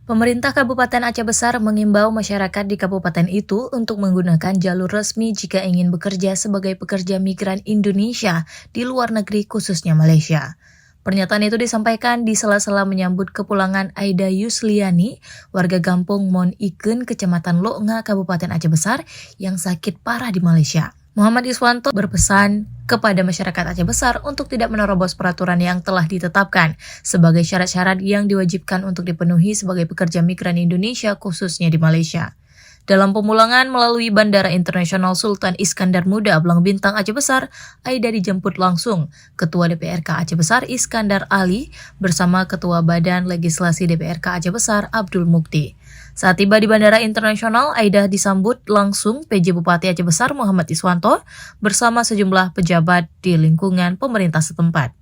Pemerintah Kabupaten Aceh Besar mengimbau masyarakat di kabupaten itu untuk menggunakan jalur resmi jika ingin bekerja sebagai pekerja migran Indonesia di luar negeri khususnya Malaysia. Pernyataan itu disampaikan di sela-sela menyambut kepulangan Aida Yusliani, warga kampung Mon Iken, Kecamatan Loknga, Kabupaten Aceh Besar yang sakit parah di Malaysia. Muhammad Iswanto berpesan kepada masyarakat Aceh Besar untuk tidak menerobos peraturan yang telah ditetapkan sebagai syarat-syarat yang diwajibkan untuk dipenuhi sebagai pekerja migran Indonesia khususnya di Malaysia. Dalam pemulangan melalui Bandara Internasional Sultan Iskandar Muda Belang Bintang Aceh Besar, Aida dijemput langsung Ketua DPRK Aceh Besar Iskandar Ali bersama Ketua Badan Legislasi DPRK Aceh Besar Abdul Mukti. Saat tiba di Bandara Internasional, Aida disambut langsung PJ Bupati Aceh Besar Muhammad Iswanto bersama sejumlah pejabat di lingkungan pemerintah setempat.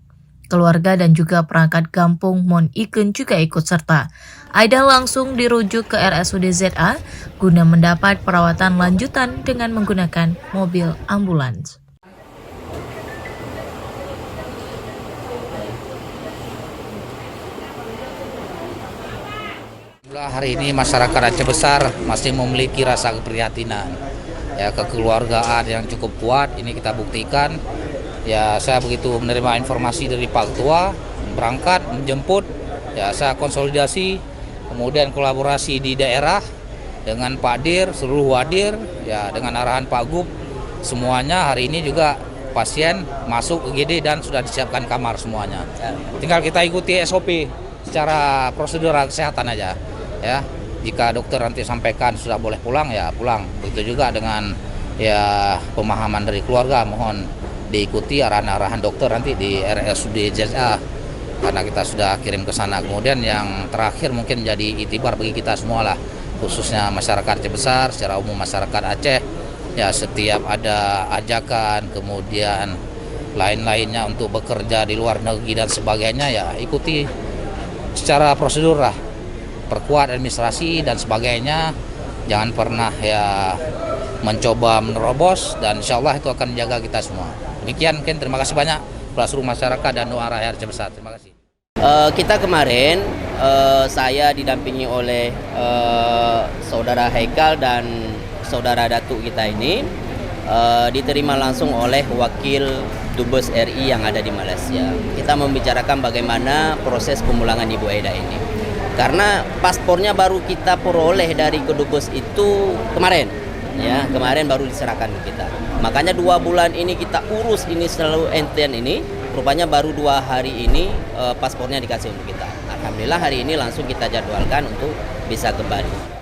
Keluarga dan juga perangkat kampung Mon Iken juga ikut serta. Aida langsung dirujuk ke RSUD ZA guna mendapat perawatan lanjutan dengan menggunakan mobil ambulans. Hari ini masyarakat Aceh Besar masih memiliki rasa keprihatinan, ya, kekeluargaan yang cukup kuat. Ini kita buktikan. Ya, saya begitu menerima informasi dari Pak Ketua, berangkat menjemput. Ya, saya konsolidasi, kemudian kolaborasi di daerah dengan Pak Dir, seluruh wadir, ya, dengan arahan Pak Gub. Semuanya hari ini juga pasien masuk UGD dan sudah disiapkan kamar semuanya. Tinggal kita ikuti SOP secara prosedur kesehatan aja. Ya, jika dokter nanti sampaikan sudah boleh pulang, ya pulang. Begitu juga dengan ya pemahaman dari keluarga, mohon diikuti arahan-arahan dokter nanti di RSUD ZA karena kita sudah kirim ke sana. Kemudian yang terakhir mungkin menjadi itibar bagi kita semua lah, khususnya masyarakat Aceh Besar, secara umum masyarakat Aceh, ya, setiap ada ajakan kemudian lain-lainnya untuk bekerja di luar negeri dan sebagainya, ya ikuti secara prosedur lah, perkuat administrasi dan sebagainya, jangan pernah ya mencoba menerobos, dan insya Allah itu akan menjaga kita semua. Demikian, mungkin terima kasih banyak kepada seluruh masyarakat dan doa rakyat Aceh Besar. Terima kasih. Kita kemarin saya didampingi oleh saudara Haikal dan saudara Datuk kita ini diterima langsung oleh wakil Dubes RI yang ada di Malaysia. Kita membicarakan bagaimana proses pemulangan Ibu Aida ini. Karena paspornya baru kita peroleh dari Kedubes itu kemarin. Ya, kemarin baru diserahkan ke kita. Makanya 2 bulan ini kita urus ini selalu entian ini. Rupanya baru 2 hari ini paspornya dikasih untuk kita. Alhamdulillah hari ini langsung kita jadwalkan untuk bisa kembali.